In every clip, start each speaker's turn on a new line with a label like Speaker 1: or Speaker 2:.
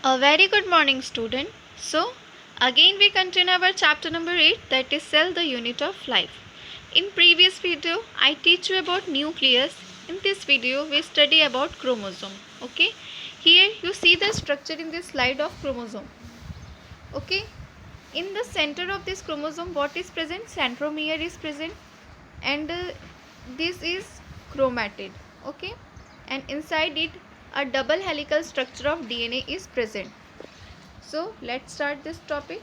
Speaker 1: A very good morning, student. So, again we continue our chapter number 8, that is cell, the unit of life. In previous video, I teach you about nucleus. In this video, we study about chromosome. Okay. Here you see the structure in this slide of chromosome. Okay. In the center of this chromosome, what is present? Centromere is present, and this is chromatid. Okay. And inside it, a double helical structure of DNA is present. So let's start this topic.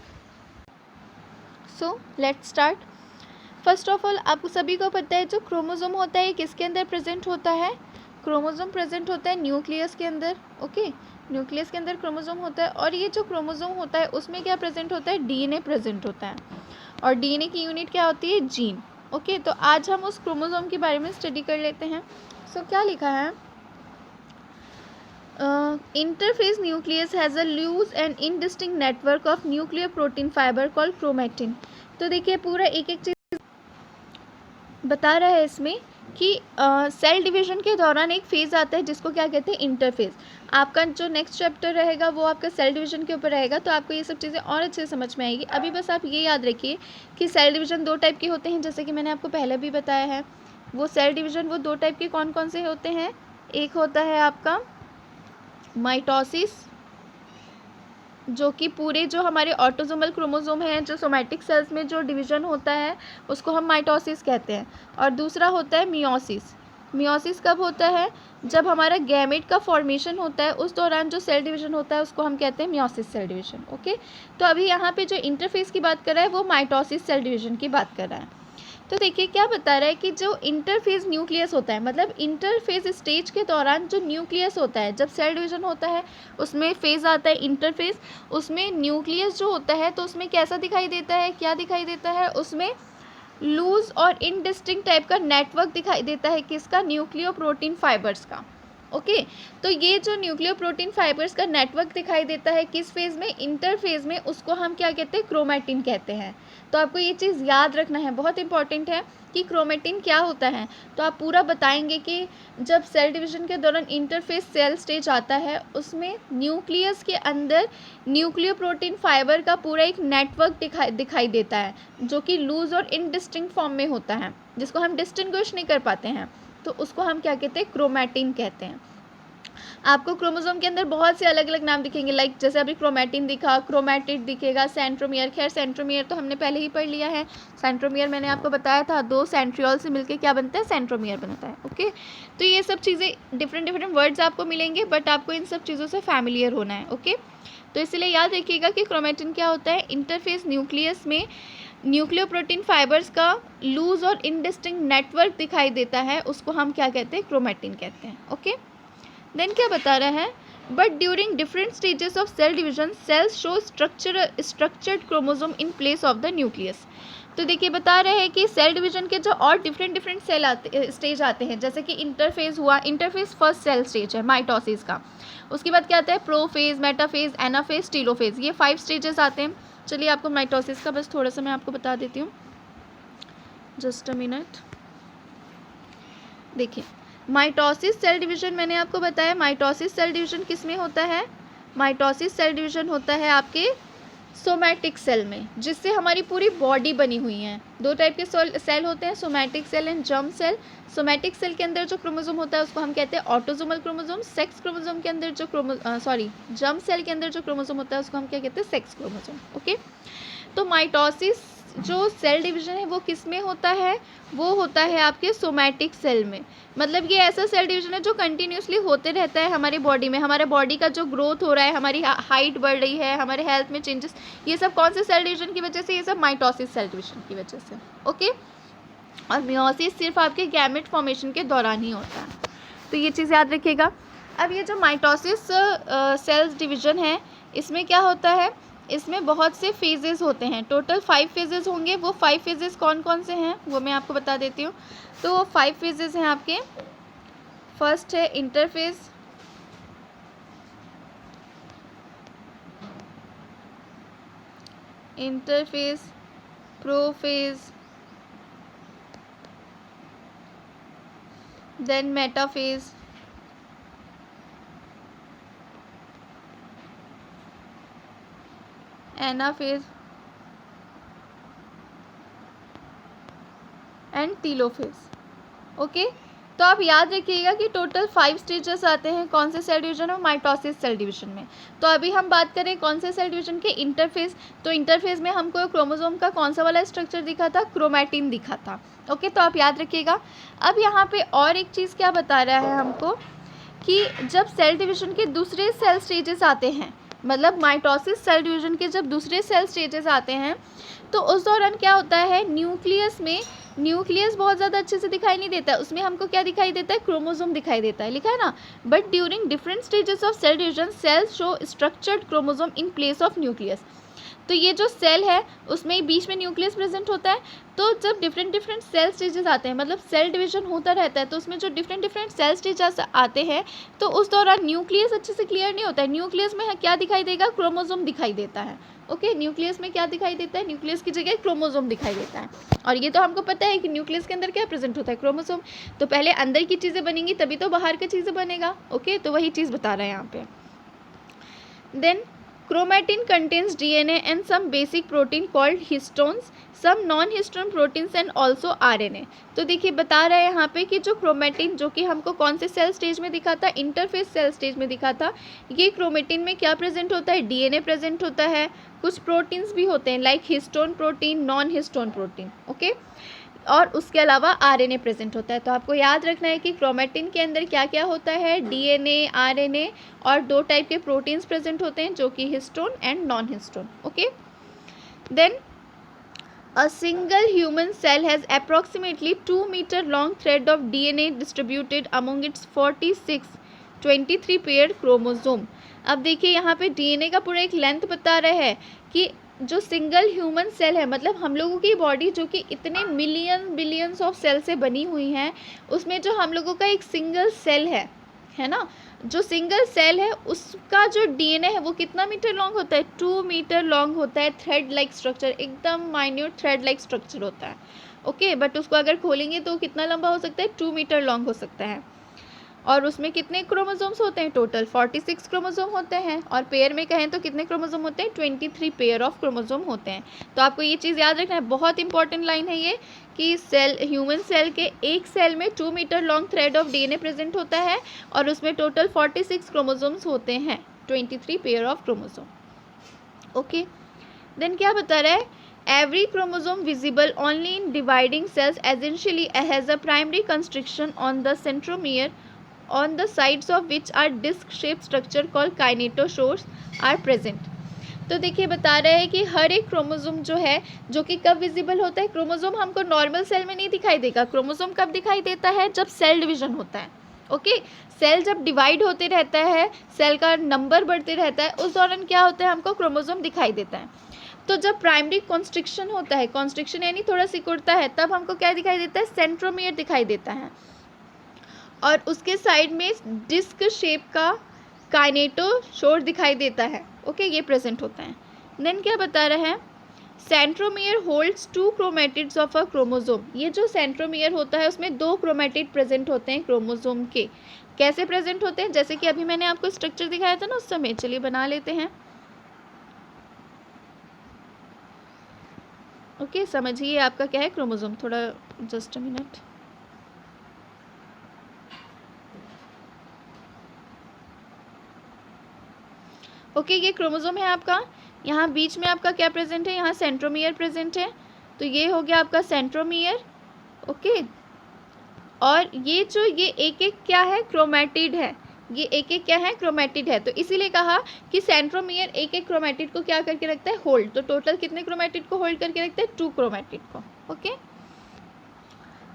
Speaker 1: First of all आपको सभी को पता है जो chromosome होता है किसके अंदर प्रेजेंट होता है? क्रोमोसोम प्रेजेंट होता है न्यूक्लियस के अंदर. ओके, न्यूक्लियस के अंदर क्रोमोसोम होता है और ये जो क्रोमोसोम होता है उसमें क्या प्रेजेंट होता है? डीएनए प्रेजेंट होता है और डीएनए की यूनिट क्या होती है? जीन. ओके, तो आज हम उस क्रोमोसोम के बारे में स्टडी कर लेते हैं. सो क्या लिखा है? Interphase nucleus has a loose and indistinct network of nuclear protein fiber called chromatin. तो देखिए पूरा एक एक चीज़ बता रहा है इसमें कि सेल डिवीजन के दौरान एक फेज़ आता है जिसको क्या कहते हैं? इंटरफेज़. आपका जो नेक्स्ट चैप्टर रहेगा वो आपका सेल डिवीजन के ऊपर रहेगा, तो आपको ये सब चीज़ें और अच्छे से समझ में आएगी. अभी बस आप ये याद रखिए कि सेल डिवीजन दो टाइप के होते हैं, जैसे कि मैंने आपको पहले भी बताया है. वो सेल डिवीजन वो दो टाइप के कौन कौन से होते हैं? एक होता है आपका माइटोसिस, जो कि पूरे जो हमारे ऑटोसोमल क्रोमोसोम है, जो सोमैटिक सेल्स में जो डिवीज़न होता है उसको हम माइटोसिस कहते हैं. और दूसरा होता है मियोसिस. मियोसिस कब होता है? जब हमारा गैमेट का फॉर्मेशन होता है उस दौरान जो सेल डिवीज़न होता है उसको हम कहते हैं मियोसिस सेल डिवीज़न. ओके, तो अभी यहाँ पे जो इंटरफेस की बात कर रहा है वो माइटोसिस सेल डिवीज़न की बात कर रहा है. तो देखिए क्या बता रहा है कि जो इंटरफेज न्यूक्लियस होता है, मतलब इंटरफेज स्टेज के दौरान जो न्यूक्लियस होता है, जब सेल डिवीजन होता है उसमें फेज आता है इंटरफेज, उसमें न्यूक्लियस जो होता है तो उसमें कैसा दिखाई देता है? क्या दिखाई देता है? उसमें लूज और इनडिस्टिंक्ट टाइप का नेटवर्क दिखाई देता है. किसका? न्यूक्लियो प्रोटीन फाइबर्स का. ओके, तो ये जो न्यूक्लियो प्रोटीन फाइबर्स का नेटवर्क दिखाई देता है किस फेज़ में? इंटरफेज में. उसको हम क्या कहते हैं? क्रोमैटिन कहते हैं. तो आपको ये चीज़ याद रखना है, बहुत इंपॉर्टेंट है कि क्रोमैटिन क्या होता है. तो आप पूरा बताएंगे कि जब सेल डिवीजन के दौरान इंटरफेस सेल स्टेज आता है उसमें न्यूक्लियस के अंदर न्यूक्लियो प्रोटीन फाइबर का पूरा एक नेटवर्क दिखाई देता है जो कि लूज और इनडिस्टिंक्ट फॉर्म में होता है, जिसको हम डिस्टिंग्विश नहीं कर पाते हैं. तो उसको हम क्या कहते हैं? क्रोमैटिन कहते हैं. आपको क्रोमोसोम के अंदर बहुत से अलग अलग नाम दिखेंगे, लाइक जैसे अभी क्रोमैटिन दिखा, क्रोमैटिड दिखेगा, सेंट्रोमियर. खैर सेंट्रोमियर तो हमने पहले ही पढ़ लिया है. सेंट्रोमियर मैंने आपको बताया था, दो सेंट्रियोल से मिलकर क्या बनता है? सेंट्रोमियर बनता है. ओके, तो ये सब चीज़ें डिफरेंट डिफरेंट वर्ड्स आपको मिलेंगे, बट आपको इन सब चीज़ों से फैमिलियर होना है. ओके, तो इसलिए याद रखिएगा कि क्रोमैटिन क्या होता है? इंटरफेस न्यूक्लियस में न्यूक्लियो प्रोटीन फाइबर्स का लूज और इनडिस्टिंक्ट नेटवर्क दिखाई देता है, उसको हम क्या कहते हैं? क्रोमैटिन कहते हैं. ओके, देन क्या बता रहा है? But during different stages of cell division cells show structured chromosome in place of the nucleus. तो देखिए बता रहे हैं कि सेल डिवीजन के जो और डिफरेंट डिफरेंट स्टेज आते हैं, जैसे कि इंटरफेज हुआ. इंटरफेज फर्स्ट सेल स्टेज है माइटोसिस का. उसके बाद क्या आता है? Prophase, metaphase, anaphase, telophase. ये 5 स्टेजेस आते हैं. चलिए आपको माइटोसिस का बस थोड़ा सा मैं आपको बता देती हूँ, जस्ट अ मिनट. देखिए माइटोसिस सेल डिवीजन मैंने आपको बताया. माइटोसिस सेल डिवीजन किस में होता है? माइटोसिस सेल डिवीजन होता है आपके सोमैटिक सेल में, जिससे हमारी पूरी बॉडी बनी हुई है. दो टाइप के सेल होते हैं, somatic cell and germ cell. Somatic cell के अंदर जो क्रोमोसोम होता है उसको हम कहते हैं ऑटोसोमल क्रोमोसोम. सेक्स क्रोमोसोम के अंदर जो जर्म सेल के अंदर जो क्रोमोसोम होता है उसको हम क्या कहते हैं? Sex chromosome. ओके, तो माइटोसिस जो सेल डिवीजन है वो किस में होता है? वो होता है आपके सोमैटिक सेल में. मतलब ये ऐसा सेल डिवीजन है जो कंटिन्यूसली होते रहता है हमारी बॉडी में. हमारे बॉडी का जो ग्रोथ हो रहा है, हमारी हाइट बढ़ रही है, हमारे हेल्थ में चेंजेस, ये सब कौन से सेल डिवीजन की वजह से? ये सब माइटोसिस सेल डिवीजन की वजह से. ओके, और मियोसिस सिर्फ आपके गैमेट फॉर्मेशन के दौरान ही होता है. तो ये चीज़ याद रखिएगा. अब ये जो माइटोसिस सेल्स डिवीजन है इसमें क्या होता है? इसमें बहुत से फेजेस होते हैं. टोटल 5 फेजेस होंगे. वो 5 फेजेस कौन कौन से हैं वो मैं आपको बता देती हूँ. तो वो 5 फेजेस हैं आपके. फर्स्ट है interphase, prophase, then metaphase, anaphase and telophase. Okay, तो आप याद रखिएगा कि टोटल 5 स्टेजेस आते हैं कौन से सेल डिवीजन में, माइटोसिस सेल डिवीजन में। तो अभी हम बात करें कौन से सेल डिवीजन के, इंटरफेज। तो इंटरफेज में हमको क्रोमोसोम का कौन सा वाला स्ट्रक्चर दिखा था, क्रोमैटिन दिखा था। ओके, तो आप याद रखिएगा। अब यहाँ पे और एक चीज़ क्या बता रहा है हमको कि जब सेल डिवीजन के दूसरे सेल स्टेजेस आते हैं, मतलब माइटोसिस सेल डिवीजन के जब दूसरे सेल स्टेजेस आते हैं, तो उस दौरान क्या होता है, न्यूक्लियस में, न्यूक्लियस बहुत ज़्यादा अच्छे से दिखाई नहीं देता है, उसमें हमको क्या दिखाई देता है, क्रोमोसोम दिखाई देता है, लिखा है ना। But during different stages of cell division cells show structured chromosome in place of nucleus. तो ये जो सेल है उसमें बीच में न्यूक्लियस प्रेजेंट होता है। तो जब डिफरेंट सेल स्टेजेस आते हैं, मतलब सेल डिवीजन होता रहता है, तो उसमें जो डिफरेंट सेल स्टेजेस आते हैं, तो उस दौरान न्यूक्लियस अच्छे से क्लियर नहीं होता है। न्यूक्लियस में क्या दिखाई देगा, क्रोमोसोम दिखाई देता है। ओके, न्यूक्लियस में क्या दिखाई देता है, न्यूक्लियस की जगह क्रोमोसोम दिखाई देता है। और ये तो हमको पता है कि न्यूक्लियस के अंदर क्या प्रेजेंट होता है, क्रोमोसोम। तो पहले अंदर की चीज़ें बनेंगी तभी तो बाहर की चीज़ें बनेगा। ओके, तो वही चीज़ बता रहे हैं यहाँ पे। Then chromatin contains DNA and some basic protein called histones, some non-histone proteins and also RNA। तो देखिए बता रहा है यहाँ पे कि जो क्रोमेटिन, जो कि हमको कौन से सेल स्टेज में दिखा था, इंटरफेज सेल स्टेज में दिखा था, ये क्रोमेटिन में क्या प्रेजेंट होता है, DNA प्रेजेंट होता है, कुछ प्रोटीन्स भी होते हैं like histone protein, non histone protein. Okay, और उसके अलावा आरएनए प्रेजेंट होता है। तो आपको याद रखना है कि क्रोमेटिन के अंदर क्या क्या होता है, डीएनए, आरएनए और 2 टाइप के प्रोटीन्स प्रेजेंट होते हैं, जो कि histone and non histone. Okay, then a single human cell has approximately 2 meter long thread of DNA distributed among its 23 paired chromosome। अब देखिए यहाँ पे डीएनए का पूरा एक लेंथ बता रहा है कि जो सिंगल ह्यूमन सेल है, मतलब हम लोगों की बॉडी जो कि इतने बिलियंस ऑफ सेल से बनी हुई हैं, उसमें जो हम लोगों का एक सिंगल सेल है ना, जो सिंगल सेल है उसका जो डीएनए है वो कितना मीटर लॉन्ग होता है, 2 मीटर लॉन्ग होता है। थ्रेड लाइक स्ट्रक्चर, एकदम माइन्यूट थ्रेड लाइक स्ट्रक्चर होता है। ओके, बट उसको अगर खोलेंगे तो कितना लंबा हो सकता है, 2 मीटर लॉन्ग हो सकता है। और उसमें कितने क्रोमोसोम्स होते हैं, टोटल 46 क्रोमोसोम होते हैं। और पेयर में कहें तो कितने क्रोमोसोम होते हैं, 23 पेयर ऑफ क्रोमोसोम होते हैं। तो आपको ये चीज़ याद रखना है, बहुत इंपॉर्टेंट लाइन है ये, कि सेल, ह्यूमन सेल के एक सेल में 2 metre long thread of DNA present होता है और उसमें टोटल 46 क्रोमोसोम्स होते हैं, 23 pair of chromosome. Okay, then क्या बता रहा है, every chromosome visible only in dividing cells essentially has a primary constriction on the centromere on the sides of which are disc shaped structure called kinetochores are present। तो देखिए बता रहे हैं कि हर एक क्रोमोसोम जो है, जो कि कब विजिबल होता है, क्रोमोसोम हमको नॉर्मल सेल में नहीं दिखाई देगा। क्रोमोसोम कब दिखाई देता है, जब सेल डिवीजन होता है। ओके, सेल जब डिवाइड होते रहता है, सेल का नंबर बढ़ते रहता है, उस दौरान क्या होता है, हमको क्रोमोसोम दिखाई देता है। तो जब प्राइमरी कॉन्स्ट्रिक्शन होता है, कॉन्स्ट्रिक्शन यानी थोड़ा सिकुड़ता है, तब हमको क्या दिखाई देता है, सेंट्रोमियर दिखाई देता है। और उसके साइड में डिस्क शेप का काइनेटोशोर दिखाई देता है। ओके, ये प्रेजेंट होता है। देन क्या बता रहा है, centromere holds 2 chromatids of a chromosome. ये जो सेंट्रोमियर होता है उसमें 2 क्रोमेटिड प्रेजेंट होते हैं क्रोमोसोम के। कैसे प्रेजेंट होते हैं, जैसे कि अभी मैंने आपको स्ट्रक्चर दिखाया था ना उस समय, चलिए बना लेते हैं। ओके, समझिए आपका क्या है क्रोमोसोम, थोड़ा जस्ट अ मिनट। ओके, ये क्रोमोसोम है आपका। यहाँ बीच में आपका क्या प्रेजेंट है, यहाँ सेंट्रोमियर प्रेजेंट है। तो ये हो गया आपका सेंट्रोमियर। ओके, और ये जो ये एक एक क्या है, क्रोमेटिड है। ये एक एक क्या है, क्रोमेटिड है। तो इसीलिए कहा कि सेंट्रोमियर एक एक क्रोमेटिड को क्या करके रखता है, होल्ड। तो टोटल कितने क्रोमेटिड को होल्ड करके रखता है, 2 क्रोमेटिड को। ओके,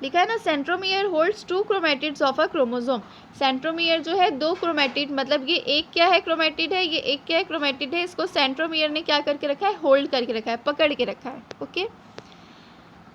Speaker 1: लिखा है ना, centromere holds 2 chromatids of a chromosome. Centromere जो है 2 क्रोमेटिड, मतलब ये एक क्या है, क्रोमेटिड है, ये एक क्या है, क्रोमेटिड है। इसको सेंट्रोमियर ने क्या करके रखा है, होल्ड करके रखा है, पकड़ के रखा है। Okay,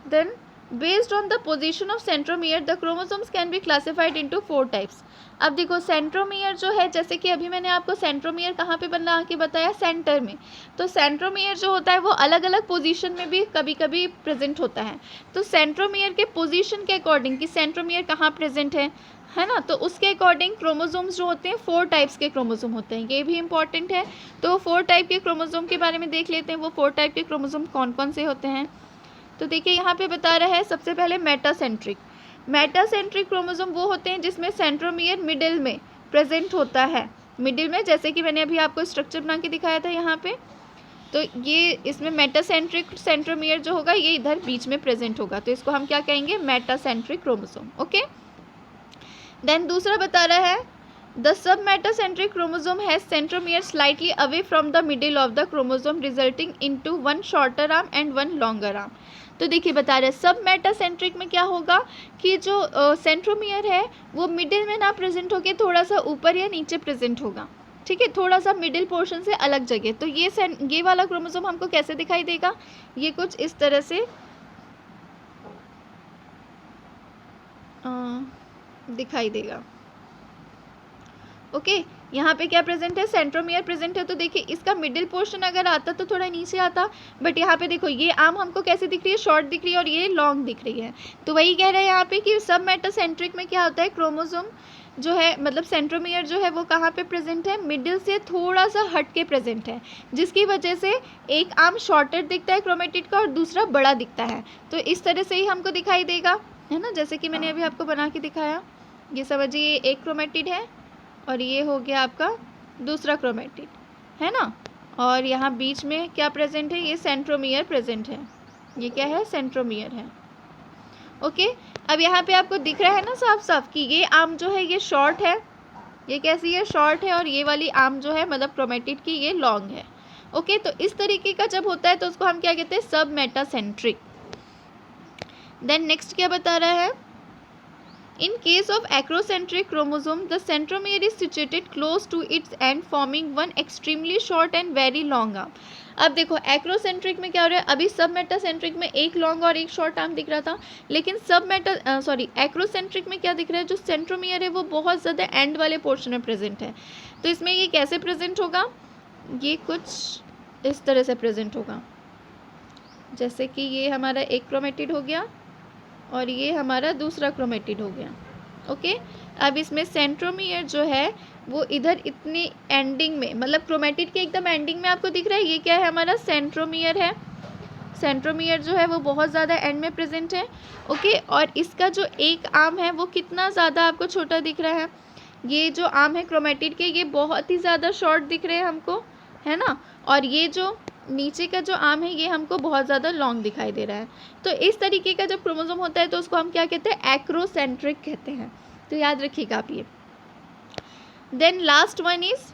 Speaker 1: then based on the position of centromere the chromosomes can be classified into 4 types. अब देखो सेंट्रोमियर जो है, जैसे कि अभी मैंने आपको सेंट्रोमियर कहाँ पे बना के बताया, सेंटर में। तो सेंट्रोमियर जो होता है वो अलग अलग पोजीशन में भी कभी कभी प्रेजेंट होता है। तो सेंट्रोमियर के पोजीशन के अकॉर्डिंग कि सेंट्रोमियर कहाँ प्रेजेंट है, है ना। तो उसके अकॉर्डिंग क्रोमोसोम्स जो होते हैं 4 टाइप्स के क्रोमोसोम होते हैं, ये भी इंपॉर्टेंट है। तो 4 टाइप के क्रोमोसोम के बारे में देख लेते हैं, वो 4 टाइप के क्रोमोसोम कौन कौन से होते हैं। तो देखिए यहाँ पे बता रहा है सबसे पहले मेटासेंट्रिक। मेटासेंट्रिक क्रोमोसोम वो होते हैं जिसमें सेंट्रोमियर मिडिल में प्रेजेंट होता है, मिडिल में, जैसे कि मैंने अभी आपको स्ट्रक्चर बना के दिखाया था यहाँ पे। तो ये इसमें मेटासेंट्रिक सेंट्रोमियर जो होगा ये इधर बीच में प्रेजेंट होगा, तो इसको हम क्या कहेंगे, मेटासेंट्रिक क्रोमोसोम। ओके, देन दूसरा बता रहा है the sub metacentric chromosome has centromere slightly away from the middle of the chromosome resulting into one shorter arm and one longer arm. तो देखिए बता रहे हैं सब मेटासेंट्रिक में क्या होगा कि जो सेंट्रोमियर है वो मिडिल में ना प्रेजेंट होकर थोड़ा सा ऊपर या नीचे प्रेजेंट होगा, ठीक है, थोड़ा सा मिडिल पोर्शन से अलग जगह। तो ये वाला क्रोमोसोम हमको कैसे दिखाई देगा, ये कुछ इस तरह से दिखाई देगा। ओके, यहाँ पे क्या प्रेजेंट है, सेंट्रोमियर प्रेजेंट है। तो देखिए इसका मिडिल पोर्शन अगर आता तो थोड़ा नीचे आता, बट यहाँ पे देखो ये आर्म हमको कैसे दिख रही है, शॉर्ट दिख रही है और ये लॉन्ग दिख रही है। तो वही कह रहे हैं यहाँ पे कि सब मेटासेंट्रिक में क्या होता है, क्रोमोसोम जो है मतलब सेंट्रोमियर जो है वो कहाँ पे प्रेजेंट है, मिडिल से थोड़ा सा हट के प्रेजेंट है, जिसकी वजह से एक आर्म शॉर्टर दिखता है क्रोमेटिड का और दूसरा बड़ा दिखता है। तो इस तरह से ही हमको दिखाई देगा, है ना, जैसे कि मैंने अभी आपको बना के दिखाया। ये समझिए एक क्रोमेटिड है और ये हो गया आपका दूसरा क्रोमेटिड, है ना, और यहाँ बीच में क्या प्रेजेंट है, ये सेंट्रोमियर प्रेजेंट है, ये क्या है, सेंट्रोमियर है। ओके, अब यहाँ पे आपको दिख रहा है ना साफ साफ कि ये आर्म जो है ये शॉर्ट है, ये कैसी है, शॉर्ट है, और ये वाली आर्म जो है मतलब क्रोमेटिड की ये लॉन्ग है। ओके, तो इस तरीके का जब होता है तो उसको हम क्या कहते हैं, सब मेटासेंट्रिक। देन नेक्स्ट क्या बता रहा है, in case of acrocentric chromosome the centromere is situated close to its end forming one extremely short and very long arm। अब देखो एक्रोसेंट्रिक में क्या हो रहा है, अभी सब मेटासेंट्रिक में एक लॉन्ग और एक शॉर्ट आर्म दिख रहा था, लेकिन एक्रोसेंट्रिक में क्या दिख रहा है, जो सेंट्रोमियर है वो बहुत ज़्यादा एंड वाले पोर्शन में प्रेजेंट है। तो इसमें ये कैसे प्रेजेंट होगा, ये कुछ इस तरह से प्रेजेंट होगा, जैसे कि ये हमारा एक क्रोमेटिड हो गया और ये हमारा दूसरा क्रोमेटिड हो गया। ओके, अब इसमें सेंट्रोमियर जो है वो इधर इतनी एंडिंग में, मतलब क्रोमेटिड के एकदम एंडिंग में आपको दिख रहा है, ये क्या है, हमारा सेंट्रोमियर है। सेंट्रोमियर जो है वो बहुत ज़्यादा एंड में प्रेजेंट है। ओके, और इसका जो एक आर्म है वो कितना ज़्यादा आपको छोटा दिख रहा है, ये जो आर्म है क्रोमेटिड के ये बहुत ही ज़्यादा शॉर्ट दिख रहे हैं हमको, है ना, और ये जो नीचे का जो आर्म है ये हमको बहुत ज़्यादा लॉन्ग दिखाई दे रहा है। तो इस तरीके का जब क्रोमोसोम होता है तो उसको हम क्या कहते हैं, एक्रोसेंट्रिक कहते हैं। तो याद रखिएगा आप ये। Then last one is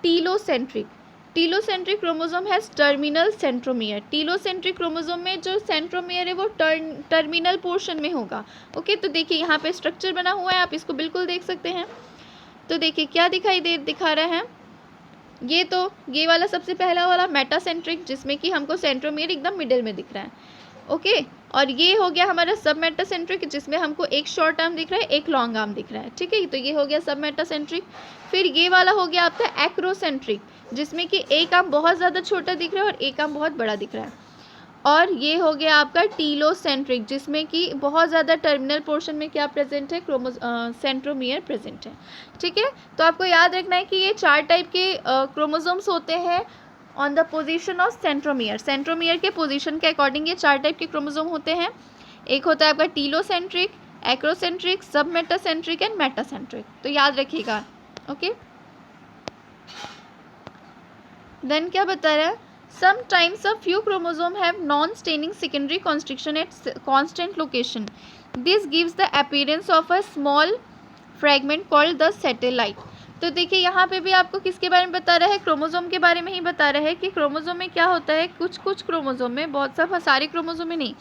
Speaker 1: telocentric. Telocentric chromosome has terminal centromere. Telocentric chromosome में जो सेंट्रोमियर है वो टर्मिनल पोर्शन में होगा। ओके, तो देखिए यहाँ पे स्ट्रक्चर बना हुआ है, आप इसको बिल्कुल देख सकते हैं। तो देखिए क्या दिखा रहा है, ये वाला सबसे पहला वाला मेटासेंट्रिक जिसमें कि हमको सेंट्रोमियर एकदम मिडिल में दिख रहा है। ओके, और ये हो गया हमारा सब मेटासेंट्रिक जिसमें हमको एक शॉर्ट आर्म दिख रहा है, एक लॉन्ग आर्म दिख रहा है, ठीक है, तो ये हो गया सब मेटासेंट्रिक। फिर ये वाला हो गया आपका एक्रोसेंट्रिक जिसमें कि एक आर्म बहुत ज़्यादा छोटा दिख रहा है और एक आर्म बहुत बड़ा दिख रहा है। और ये हो गया आपका टीलोसेंट्रिक जिसमें कि बहुत ज़्यादा टर्मिनल पोर्शन में क्या प्रेजेंट है, सेंट्रोमियर प्रेजेंट है, ठीक है। तो आपको याद रखना है कि ये 4 टाइप के क्रोमोसोम्स होते हैं on the position of centromere. Centromere के पोजीशन के अकॉर्डिंग ये 4 टाइप के क्रोमोसोम होते हैं। एक होता है आपका टीलोसेंट्रिक, एक्रोसेंट्रिक, सब मेटासेंट्रिक एंड मेटासेंट्रिक। तो याद रखिएगा। ओके, देन क्या बता रहा है, sometimes a few chromosomes have non-staining secondary constriction at constant location. This gives the appearance of a small fragment called the satellite. तो देखिए यहाँ पे भी आपको किसके बारे में बता रहा है, क्रोमोसोम के बारे में ही बता रहा है कि क्रोमोसोम में क्या होता है, कुछ क्रोमोसोम में, बहुत सारे क्रोमोसोम में नहीं,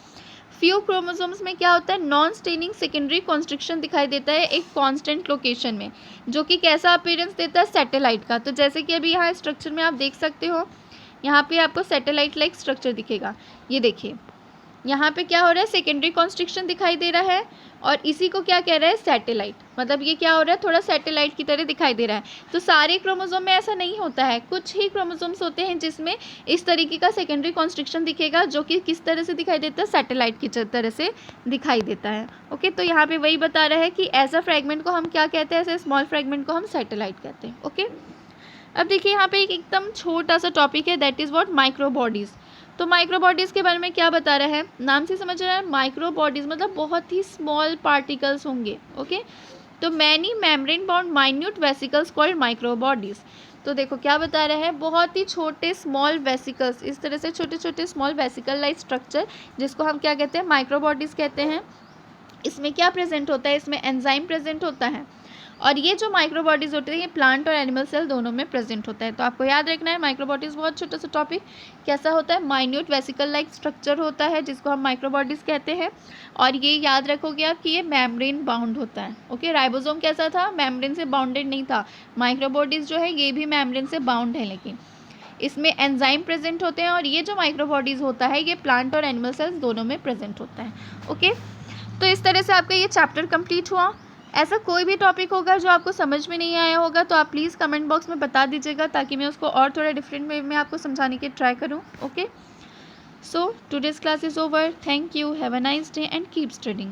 Speaker 1: फ्यू क्रोमोसोम्स में क्या होता है, नॉन स्टेनिंग सेकेंडरी कॉन्स्ट्रिक्शन दिखाई देता है एक कांस्टेंट लोकेशन में, जो कि कैसा अपीयरेंस देता है, सैटेलाइट का। तो जैसे कि अभी यहाँ स्ट्रक्चर में आप देख सकते हो, यहाँ पे आपको सैटेलाइट लाइक स्ट्रक्चर दिखेगा। ये देखिए यहाँ पे क्या हो रहा है, सेकेंडरी कॉन्स्ट्रिक्शन दिखाई दे रहा है और इसी को क्या कह रहा है, सैटेलाइट। मतलब ये क्या हो रहा है, थोड़ा सैटेलाइट की तरह दिखाई दे रहा है। तो सारे क्रोमोसोम में ऐसा नहीं होता है, कुछ ही क्रोमोसोम्स होते हैं जिसमें इस तरीके का सेकेंडरी कॉन्स्ट्रिक्शन दिखेगा, जो कि किस तरह से दिखाई देता है, सैटेलाइट की तरह से दिखाई देता है। ओके, तो यहाँ पे वही बता रहा है कि ऐसा फ्रेगमेंट को हम क्या कहते हैं, ऐसे स्मॉल फ्रेगमेंट को हम सैटेलाइट कहते हैं। ओके, अब देखिए यहाँ पे एक एकदम छोटा सा टॉपिक है, that is what, micro bodies. तो माइक्रो बॉडीज़ के बारे में क्या बता रहा है, नाम से समझ रहा है, माइक्रो बॉडीज़ मतलब बहुत ही स्मॉल पार्टिकल्स होंगे। ओके, तो many membrane bound minute vesicles called micro bodies. तो देखो क्या बता रहा है, बहुत ही छोटे स्मॉल वेसिकल्स, इस तरह से छोटे छोटे स्मॉल वेसिकल लाइक स्ट्रक्चर, जिसको हम क्या कहते हैं, माइक्रो बॉडीज़ कहते हैं। इसमें क्या प्रेजेंट होता है, इसमें एंजाइम प्रेजेंट होता है, और ये जो माइक्रो बॉडीज़ होते हैं ये प्लांट और एनिमल सेल दोनों में प्रेजेंट होता है। तो आपको याद रखना है, माइक्रो बॉडीज़ बहुत छोटा सा टॉपिक, कैसा होता है, माइन्यूट वेसिकल लाइक स्ट्रक्चर होता है जिसको हम माइक्रो बॉडीज़ कहते हैं। और ये याद रखोगे आप कि ये मेम्ब्रेन बाउंड होता है। ओके, राइबोसोम कैसा था, मेम्ब्रेन से बाउंडेड नहीं था। माइक्रो बॉडीज़ जो है ये भी मेम्ब्रेन से बाउंड है, लेकिन इसमें एंजाइम प्रेजेंट होते हैं, और ये जो माइक्रो बॉडीज़ होता है ये प्लांट और एनिमल सेल्स दोनों में प्रेजेंट होता है। ओके, तो इस तरह से आपका ये चैप्टर कंप्लीट हुआ। ऐसा कोई भी टॉपिक होगा जो आपको समझ में नहीं आया होगा तो आप प्लीज़ कमेंट बॉक्स में बता दीजिएगा, ताकि मैं उसको और थोड़ा डिफरेंट वे में आपको समझाने की ट्राई करूँ। Okay, so today's class is over, thank you, have a nice day and keep studying.